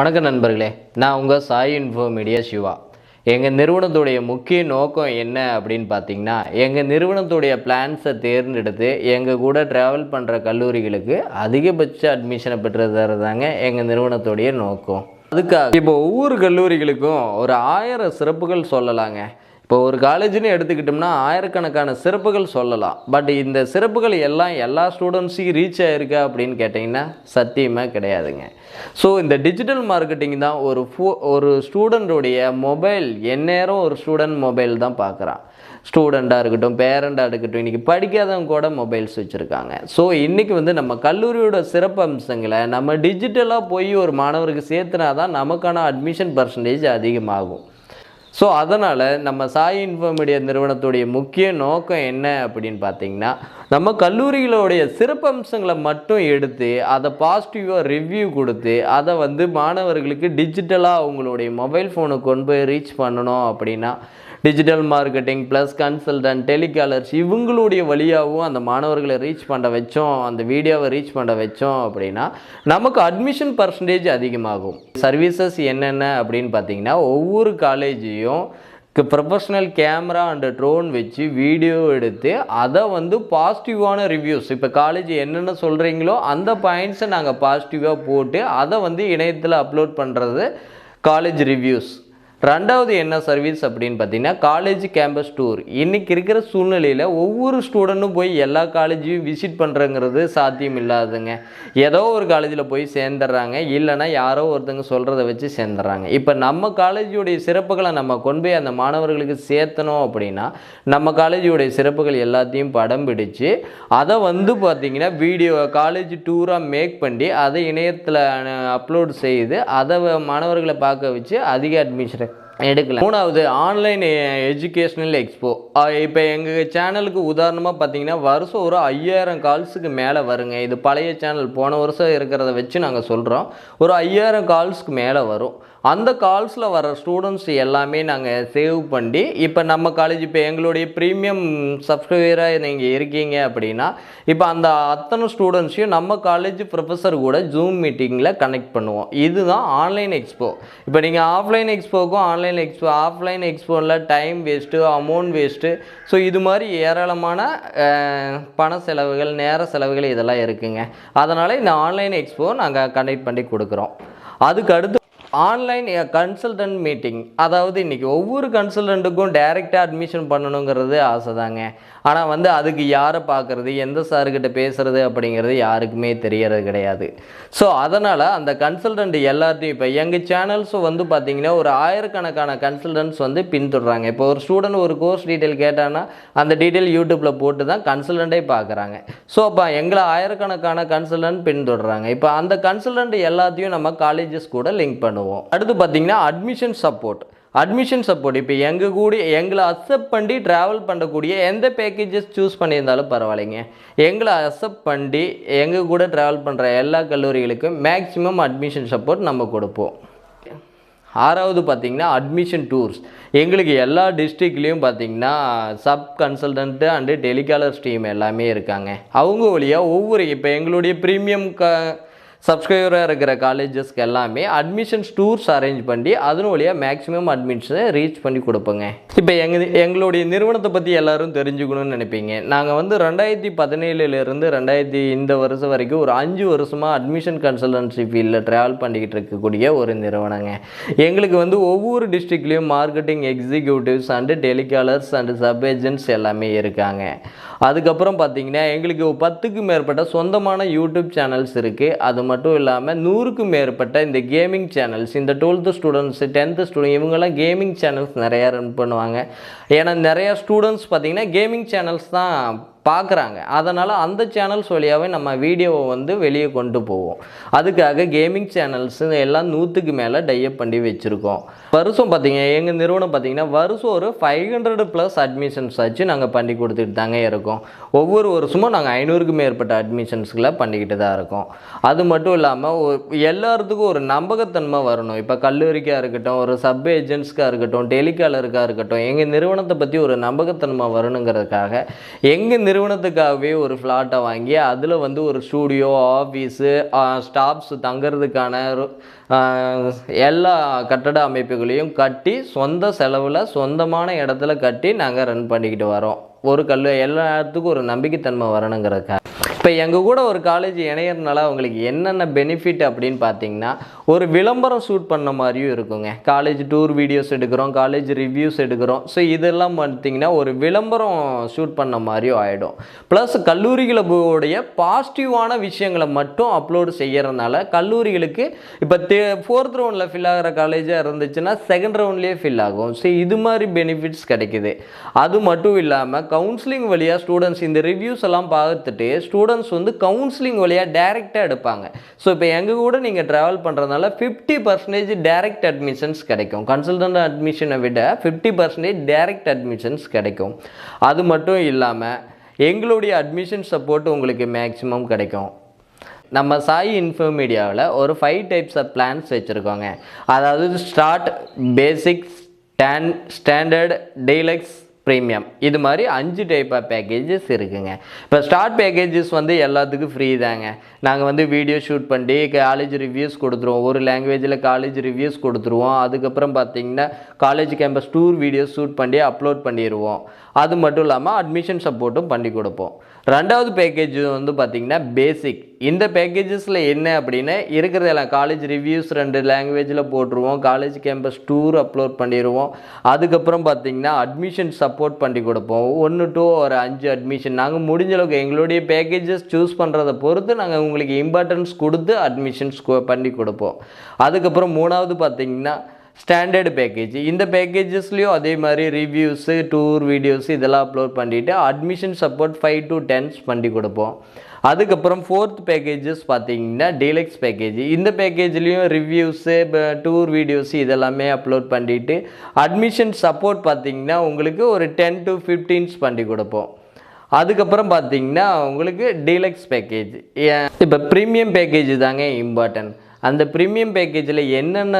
வணக்கம் நண்பர்களே, நான் உங்கள் சாய் இன்ஃபோ மீடியா சிவா. எங்கள் நிறுவனத்துடைய முக்கிய நோக்கம் என்ன அப்படின்னு பார்த்தீங்கன்னா, எங்கள் நிறுவனத்துடைய பிளான்ஸை தேர்ந்தெடுத்து எங்கள் கூட ட்ராவல் பண்ணுற கல்லூரிகளுக்கு அதிகபட்ச அட்மிஷனை பெற்று தரதாங்க எங்கள் நிறுவனத்துடைய நோக்கம். அதுக்காக இப்போ ஒவ்வொரு கல்லூரிகளுக்கும் ஒரு 1000 சிறப்புகள் சொல்லலாங்க. இப்போ ஒரு காலேஜ்னு எடுத்துக்கிட்டோம்னா ஆயிரக்கணக்கான சிறப்புகள் சொல்லலாம். பட் இந்த சிறப்புகள் எல்லாம் எல்லா ஸ்டூடெண்ட்ஸையும் ரீச் ஆகிருக்கா அப்படின்னு கேட்டிங்கன்னா சத்தியமாக கிடையாதுங்க. ஸோ இந்த டிஜிட்டல் மார்க்கெட்டிங் தான் ஒரு ஸ்டூடெண்ட்டுடைய மொபைல் எந்நேரம் ஒரு ஸ்டூடெண்ட் மொபைல் தான் பார்க்குறான். ஸ்டூடெண்ட்டாக இருக்கட்டும், பேரண்டாக இருக்கட்டும், இன்றைக்கி படிக்காதவங்க கூட மொபைல்ஸ் வச்சுருக்காங்க. ஸோ இன்றைக்கி நம்ம கல்லூரியோட சிறப்பு அம்சங்களை நம்ம டிஜிட்டலாக போய் ஒரு மாணவருக்கு சேர்த்துனா தான் நமக்கான அட்மிஷன் பர்சன்டேஜ் அதிகமாகும். ஸோ அதனால் நம்ம சாய் இன்ஃபோ மீடியா நிறுவனத்துடைய முக்கிய நோக்கம் என்ன அப்படின்னு பார்த்தீங்கன்னா, நம்ம கல்லூரிகளுடைய சிறப்பம்சங்களை மட்டும் எடுத்து அதை பாசிட்டிவாக ரிவ்யூ கொடுத்து அதை மாணவர்களுக்கு டிஜிட்டலாக அவங்களுடைய மொபைல் ஃபோனுக்கு கொண்டு போய் ரீச் பண்ணணும். அப்படின்னா digital marketing plus consultant, telecallers இவங்களுடைய வழியாகவும் அந்த மாணவர்களை ரீச் பண்ண வச்சோம், அந்த வீடியோவை ரீச் பண்ண வச்சோம் அப்படின்னா நமக்கு அட்மிஷன் பர்சன்டேஜ் அதிகமாகும். சர்வீசஸ் என்னென்ன அப்படின்னு பார்த்தீங்கன்னா, ஒவ்வொரு காலேஜையும் ப்ரொஃபஷ்னல் கேமரா அண்ட் ட்ரோன் வச்சு வீடியோ எடுத்து அதை பாசிட்டிவான ரிவ்யூஸ், இப்போ காலேஜ் என்னென்ன சொல்கிறீங்களோ அந்த பாயிண்ட்ஸை நாங்கள் பாசிட்டிவாக போட்டு அதை இணையத்தில் அப்லோட் பண்ணுறது காலேஜ் ரிவ்யூஸ். ரெண்டாவது என்ன சர்வீஸ் அப்படின்னு பார்த்தீங்கன்னா, காலேஜ் கேம்பஸ் டூர். இன்றைக்கி இருக்கிற சூழ்நிலையில் ஒவ்வொரு ஸ்டூடெண்ட்டும் போய் எல்லா காலேஜையும் விசிட் பண்ணுறங்கிறது சாத்தியம் இல்லாதுங்க. ஏதோ ஒரு காலேஜில் போய் சேர்ந்துடுறாங்க, இல்லைனா யாரோ ஒருத்தங்க சொல்கிறத வச்சு சேர்ந்துடுறாங்க. இப்போ நம்ம காலேஜுடைய சிறப்புகளை நம்ம கொண்டு போய் அந்த மாணவர்களுக்கு சேர்த்தணும் அப்படின்னா நம்ம காலேஜுடைய சிறப்புகள் எல்லாத்தையும் படம் பிடிச்சு அதை பார்த்திங்கன்னா வீடியோ காலேஜ் டூராக மேக் பண்ணி அதை இணையத்தில் அப்லோட் செய்து அதை மாணவர்களை பார்க்க வச்சு அதிக அட்மிஷன் எடுக்கலாம். மூணாவது ஆன்லைன் எஜுகேஷ்னல் எக்ஸ்போ. இப்போ எங்கள் சேனலுக்கு உதாரணமாக பார்த்தீங்கன்னா வருஷம் ஒரு 5000 கால்ஸுக்கு மேலே வருங்க. இது பழைய சேனல், போன வருஷம் இருக்கிறத வச்சு நாங்கள் சொல்கிறோம். ஒரு 5000 கால்ஸுக்கு மேலே வரும். அந்த கால்ஸில் வர ஸ்டூடெண்ட்ஸ் எல்லாமே நாங்கள் சேவ் பண்ணி இப்போ நம்ம காலேஜ், இப்போ எங்களுடைய ப்ரீமியம் சப்ஸ்கிரைபராக நீங்கள் இருக்கீங்க அப்படின்னா இப்போ அந்த அத்தனை ஸ்டூடெண்ட்ஸையும் நம்ம காலேஜ் ப்ரொஃபஸர் கூட ஜூம் மீட்டிங்கில் கனெக்ட் பண்ணுவோம். இதுதான் ஆன்லைன் எக்ஸ்போ. இப்போ நீங்கள் ஆஃப்லைன் எக்ஸ்போக்கும் ஆஃப்லைன் எக்ஸ்போவில் time waste, amount waste, so இது மாதிரி ஏராளமான பண செலவுகள், நேர செலவுகள் இதெல்லாம் இருக்குங்க. அதனால் இந்த ஆன்லைன் எக்ஸ்போ நாங்கள் கனெக்ட் பண்ணி கொடுக்குறோம். அதுக்கு அடுத்து ஆன்லைன் கன்சல்டன்ட் மீட்டிங். அதாவது இன்றைக்கி ஒவ்வொரு கன்சல்டண்ட்டுக்கும் டைரெக்டாக அட்மிஷன் பண்ணணுங்கிறது ஆசை தாங்க. ஆனால் அதுக்கு யாரை பார்க்குறது, எந்த சார்கிட்ட பேசுகிறது அப்படிங்கிறது யாருக்குமே தெரியறது கிடையாது. ஸோ அதனால் அந்த கன்சல்டன்ட் எல்லாத்தையும் இப்போ எங்கள் சேனல்ஸும் பார்த்திங்கன்னா ஒரு 1000கணக்கான கன்சல்டன்ட்ஸ் பின்தொடராங்க. இப்போ ஒரு ஸ்டூடெண்ட் ஒரு கோர்ஸ் டீட்டெயில் கேட்டான்னா அந்த டீட்டெயில் யூடியூப்பில் போட்டு தான் கன்சல்டண்ட்டே பார்க்குறாங்க. ஸோ அப்போ எங்களை 1000கணக்கான கன்சல்டன்ட் பின்தொடராங்க. இப்போ அந்த கன்சல்டன்ட் எல்லாத்தையும் நம்ம காலேஜஸ் கூட லிங்க் பண்ணுவோம். அடுத்து பார்த்தீங்கன்னா அட்மிஷன் சப்போர்ட். இப்போ எங்களை அக்செப்ட் பண்ணி ட்ராவல் பண்ணக்கூடிய எந்த பேக்கேஜஸ் சூஸ் பண்ணியிருந்தாலும் பரவாயில்லைங்க. எங்களை அக்செப்ட் பண்ணி எங்கள் கூட ட்ராவல் பண்ணுற எல்லா கல்லூரிகளுக்கும் மேக்ஸிமம் அட்மிஷன் சப்போர்ட் நம்ம கொடுப்போம். ஆறாவது பார்த்திங்கன்னா அட்மிஷன் டூர்ஸ். எங்களுக்கு எல்லா டிஸ்ட்ரிக்ட்லேயும் பார்த்திங்கன்னா sub consultant and telecallers team எல்லாமே இருக்காங்க. அவங்க வழியாக இப்போ எங்களுடைய ப்ரீமியம் சப்ஸ்கிரைபராக இருக்கிற காலேஜஸ்க்கு எல்லாமே அட்மிஷன்ஸ் டூர்ஸ் அரேஞ்ச் பண்ணி அதன் வழியாக மேக்ஸிமம் அட்மிஷனை ரீச் பண்ணி கொடுப்போங்க. இப்போ எங்களுடைய நிறுவனத்தை பற்றி எல்லோரும் தெரிஞ்சுக்கணும்னு நினைப்பீங்க. நாங்கள் 2017 இந்த வருஷம் வரைக்கும் ஒரு 5 வருஷமாக அட்மிஷன் கன்சல்டன்சி ஃபீல்டில் ட்ராவல் பண்ணிக்கிட்டு இருக்கக்கூடிய ஒரு நிறுவனங்க. எங்களுக்கு ஒவ்வொரு டிஸ்ட்ரிக்ட்லேயும் marketing executives and telecallers and sub agents எல்லாமே இருக்காங்க. அதுக்கப்புறம் பார்த்திங்கன்னா எங்களுக்கு 10க்கும் மேற்பட்ட சொந்தமான யூடியூப் சேனல்ஸ் இருக்குது. அது மட்டும் இல்லாமல் 100க்கும் மேற்பட்ட இந்த கேமிங் சேனல்ஸ், இந்த 12th ஸ்டூடெண்ட்ஸ், 10th ஸ்டூடெண்ட் இவங்கெல்லாம் கேமிங் சேனல்ஸ் நிறையா ரன் பண்ணுவாங்க. ஏன்னா நிறையா ஸ்டூடெண்ட்ஸ் பார்த்திங்கன்னா கேமிங் சேனல்ஸ் தான் பார்க்குறாங்க. அதனால் அந்த சேனல்ஸ் வழியாகவே நம்ம வீடியோவை வெளியே கொண்டு போவோம். அதுக்காக கேமிங் சேனல்ஸ் எல்லாம் 100க்கு மேலே டைப் பண்ணி வச்சுருக்கோம். வருஷம் எங்கள் நிறுவனம் பார்த்திங்கன்னா வருஷம் ஒரு 500+ அட்மிஷன்ஸ் ஆச்சு நாங்கள் பண்ணி கொடுத்துட்டு தாங்க இருக்கோம். ஒவ்வொரு வருஷமும் நாங்கள் 500க்கும் மேற்பட்ட அட்மிஷன்ஸ்களை பண்ணிக்கிட்டு தான் இருக்கோம். அது மட்டும் இல்லாமல் எல்லாத்துக்கும் ஒரு நம்பகத்தன்மை வரணும். இப்போ கல்லூரிக்காக இருக்கட்டும், ஒரு சப் ஏஜென்ட்ஸ்க்காக இருக்கட்டும், டெலிகாலருக்காக இருக்கட்டும், எங்கள் நிறுவனத்தை பற்றி ஒரு நம்பகத்தன்மை வரணுங்கிறதுக்காக எங்கள் நிறுவனத்துக்காகவே ஒரு ஃப்ளாட்டை வாங்கி அதில் வந்து ஒரு ஸ்டூடியோ, ஆஃபீஸு, ஸ்டாஃப்ஸ் தங்கிறதுக்கான எல்லா கட்டட அமைப்புகளையும் கட்டி சொந்த செலவில் சொந்தமான இடத்துல கட்டி நாங்கள் ரன் பண்ணிக்கிட்டு வரோம். ஒரு எல்லாத்துக்கும் ஒரு நம்பிக்கைத்தன்மை வரணுங்கிறதுக்காக. இப்போ எங்கள் கூட ஒரு காலேஜ் இணையறதுனால அவங்களுக்கு என்னென்ன பெனிஃபிட் அப்படின்னு பார்த்தீங்கன்னா, ஒரு விளம்பரம் ஷூட் பண்ண மாதிரியும் இருக்குங்க. காலேஜ் டூர் வீடியோஸ் எடுக்கிறோம், காலேஜ் ரிவ்யூஸ் எடுக்கிறோம். ஸோ இதெல்லாம் பார்த்திங்கன்னா ஒரு விளம்பரம் ஷூட் பண்ண மாதிரியும் ஆகிடும். ப்ளஸ் கல்லூரிகளுடைய பாசிட்டிவான விஷயங்களை மட்டும் அப்லோடு செய்கிறதுனால கல்லூரிகளுக்கு இப்போ 4th ரவுண்டில் ஃபில் ஆகிற காலேஜாக இருந்துச்சுன்னா 2nd ரவுண்ட்லேயே ஃபில் ஆகும். ஸோ இது மாதிரி பெனிஃபிட்ஸ் கிடைக்குது. அது மட்டும் இல்லாமல் கவுன்சிலிங் வழியாக ஸ்டூடெண்ட்ஸ் இந்த ரிவ்யூஸ் எல்லாம் பார்த்துட்டு ஸ்டூடெண்ட்ஸ் வந்து கவுன்சிலிங் வழியாக டைரெக்டாக எடுப்பாங்க. ஸோ இப்போ எங்கள் கூட நீங்கள் ட்ராவல் பண்ணுறதுனால 50% டைரக்ட் அட்மிஷன்ஸ் கிடைக்கும். கன்சல்டன்ட் அட்மிஷனை விட 50% டைரக்ட் அட்மிஷன்ஸ் கிடைக்கும். அது மட்டும் இல்லாமல் எங்களுடைய அட்மிஷன் சப்போர்ட் உங்களுக்கு மேக்ஸிமம் கிடைக்கும். நம்ம சாய் இன்ஃபோ மீடியாவில் ஒரு 5 டைப்ஸ் ஆஃப் பிளான்ஸ் வச்சுருக்கோங்க. அதாவது start, basic, standard, deluxe, premium, இது மாதிரி 5 டைப் ஆஃப் பேக்கேஜஸ் இருக்குங்க. இப்போ ஸ்டார்ட் பேக்கேஜஸ் வந்து எல்லாத்துக்கும் ஃப்ரீ தாங்க. நாங்கள் வந்து வீடியோ ஷூட் பண்ணி காலேஜ் ரிவ்யூஸ் கொடுத்துருவோம். ஒரு லாங்குவேஜில் காலேஜ் ரிவ்யூஸ் கொடுத்துருவோம். அதுக்கப்புறம் பார்த்திங்கன்னா college campus tour videos shoot பண்ணி அப்லோட் பண்ணிடுவோம். அது மட்டும் இல்லாமல் அட்மிஷன் சப்போர்ட்டும் பண்ணி கொடுப்போம். 2வது பேக்கேஜ் வந்து பார்த்திங்கன்னா பேசிக். இந்த பேக்கேஜஸில் என்ன அப்படின்னா இருக்கிறதெல்லாம் காலேஜ் ரிவ்யூஸ் 2 லாங்குவேஜில் போட்டுருவோம், காலேஜ் கேம்பஸ் டூர் அப்லோட் பண்ணிடுவோம். அதுக்கப்புறம் பார்த்திங்கன்னா அட்மிஷன் சப்போர்ட் பண்ணி கொடுப்போம். 1 to 5 அட்மிஷன் நாங்கள் முடிஞ்ச அளவுக்கு எங்களுடைய பேக்கேஜஸ் சூஸ் பண்ணுறதை பொறுத்து நாங்கள் உங்களுக்கு இம்பார்ட்டன்ஸ் கொடுத்து அட்மிஷன்ஸ் பண்ணி கொடுப்போம். அதுக்கப்புறம் 3வது பார்த்திங்கன்னா ஸ்டாண்டர்டு பேக்கேஜ். இந்த பேக்கேஜஸ்லேயும் அதே மாதிரி ரிவ்யூஸு, டூர் வீடியோஸு இதெல்லாம் அப்லோட் பண்ணிவிட்டு அட்மிஷன் சப்போர்ட் 5 to 10 பண்ணி கொடுப்போம். அதுக்கப்புறம் 4th பேக்கேஜஸ் பார்த்திங்கன்னா டீலக்ஸ் பேக்கேஜ். இந்த பேக்கேஜ்லேயும் ரிவ்யூஸு, டூர் வீடியோஸு இதெல்லாமே அப்லோட் பண்ணிவிட்டு அட்மிஷன் சப்போர்ட் பார்த்திங்கன்னா உங்களுக்கு ஒரு 10 to 15 பண்ணி கொடுப்போம். அதுக்கப்புறம் பார்த்திங்கன்னா உங்களுக்கு டீலக்ஸ் பேக்கேஜ். இப்போ ப்ரீமியம் பேக்கேஜ் தாங்க இம்பார்ட்டன்ட். அந்த ப்ரீமியம் பேக்கேஜில் என்னென்ன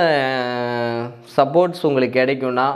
சப்போர்ட்ஸ் உங்களுக்கு கிடைக்கும்னா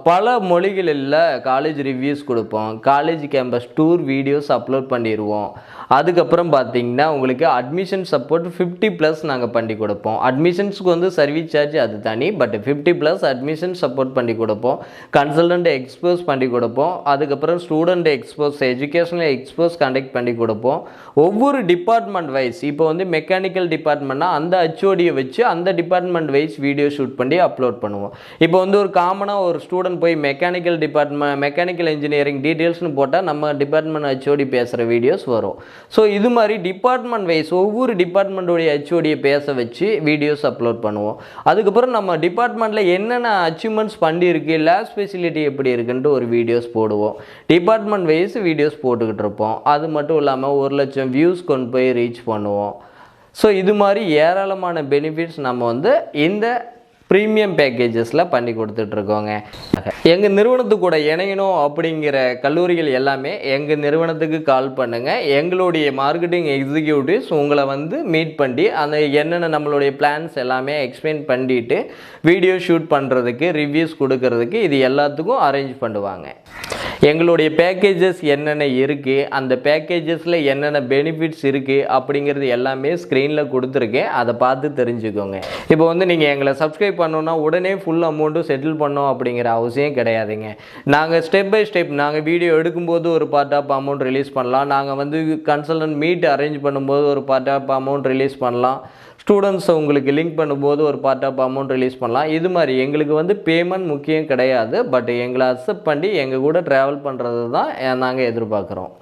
பல மொழிகளில் காலேஜ் ரிவ்யூஸ் கொடுப்போம், college campus tour videos upload பண்ணிடுவோம். அதுக்கப்புறம் பார்த்திங்கன்னா உங்களுக்கு அட்மிஷன் சப்போர்ட் 50+ நாங்கள் பண்ணி கொடுப்போம். அட்மிஷன்ஸுக்கு வந்து சர்வீஸ் சார்ஜ் அது தனி, பட் 50+ அட்மிஷன் சப்போர்ட் பண்ணி கொடுப்போம். கன்சல்டன்ட் எக்ஸ்போஸ் பண்ணி கொடுப்போம். அதுக்கப்புறம் student expose, educational expose conduct பண்ணி கொடுப்போம். ஒவ்வொரு டிபார்ட்மெண்ட் வைஸ், இப்போ வந்து மெக்கானிக்கல் டிபார்ட்மெண்ட்னா அந்த HODயை வச்சு அந்த டிபார்ட்மெண்ட் வைஸ் வீடியோ ஷூட் பண்ணி அப்லோட் பண்ணுவோம். இப்போ வந்து ஒரு காமனாக ஒரு ஸ்டூடெண்ட் போய் மெக்கானிக்கல் இன்ஜினியரிங் டீட்டெயில்ஸ்னு போட்டால் நம்ம டிபார்ட்மெண்ட் HOD பேசுகிற வீடியோஸ் வரும். ஸோ இது மாதிரி டிபார்ட்மெண்ட் வைஸ் ஒவ்வொரு டிபார்ட்மெண்ட்டுடைய HODயை பேச வச்சு வீடியோஸ் அப்லோட் பண்ணுவோம். அதுக்கப்புறம் நம்ம டிபார்ட்மெண்ட்டில் என்னென்ன அச்சீவ்மெண்ட்ஸ் பண்ணியிருக்கு, லேப் ஃபெசிலிட்டி எப்படி இருக்குன்ட்டு ஒரு வீடியோஸ் போடுவோம். டிபார்ட்மெண்ட் வைஸ் வீடியோஸ் போட்டுக்கிட்டு இருப்போம். அது மட்டும் இல்லாமல் 1 லட்சம் வியூஸ் கொண்டு போய் ரீச் பண்ணுவோம். ஸோ இது மாதிரி ஏராளமான பெனிஃபிட்ஸ் நம்ம வந்து இந்த ப்ரீமியம் பேக்கேஜஸில் பண்ணி கொடுத்துட்ருக்கோங்க. எங்கள் நிறுவனத்துக்கு கூட இணையணும் அப்படிங்கிற கல்லூரிகள் எல்லாமே எங்கள் நிறுவனத்துக்கு கால் பண்ணுங்கள். எங்களுடைய மார்க்கெட்டிங் எக்ஸிக்யூட்டிவ்ஸ் உங்களை வந்து மீட் பண்ணி அந்த என்னென்ன நம்மளுடைய பிளான்ஸ் எல்லாமே எக்ஸ்பிளைன் பண்ணிவிட்டு வீடியோ ஷூட் பண்ணுறதுக்கு, ரிவ்யூஸ் கொடுக்கறதுக்கு இது எல்லாத்துக்கும் அரேஞ்ச் பண்ணுவாங்க. எங்களுடைய பேக்கேஜஸ் என்னென்ன இருக்குது, அந்த பேக்கேஜஸில் என்னென்ன பெனிஃபிட்ஸ் இருக்குது அப்படிங்கிறது எல்லாமே ஸ்க்ரீனில் கொடுத்துருக்கேன். அதை பார்த்து தெரிஞ்சுக்கோங்க. இப்போ வந்து நீங்கள் எங்களை சப்ஸ்கிரைப் பண்ணோன்னா உடனே ஃபுல் அமௌண்ட்டும் செட்டில் பண்ணோம் அப்படிங்கிற அவசியம் கிடையாதுங்க. நாங்கள் ஸ்டெப் பை ஸ்டெப் நாங்கள் வீடியோ எடுக்கும்போது ஒரு பார்ட் ஆஃப் அமௌண்ட் ரிலீஸ் பண்ணலாம். நாங்கள் வந்து கன்சல்டன்ட் மீட் அரேஞ்ச் பண்ணும்போது ஒரு பார்ட் ஆஃப் அமௌண்ட் ரிலீஸ் பண்ணலாம். ஸ்டூடெண்ட்ஸை உங்களுக்கு லிங்க் பண்ணும்போது ஒரு பார்ட் ஆஃப் அமௌண்ட் ரிலீஸ் பண்ணலாம். இது மாதிரி எங்களுக்கு வந்து பேமெண்ட் முக்கியம் கிடையாது. பட் எங்களை அக்செப்ட் பண்ணி எங்கள் கூட ட்ராவல் பண்ணுறது தான் நாங்கள் எதிர்பார்க்குறோம்.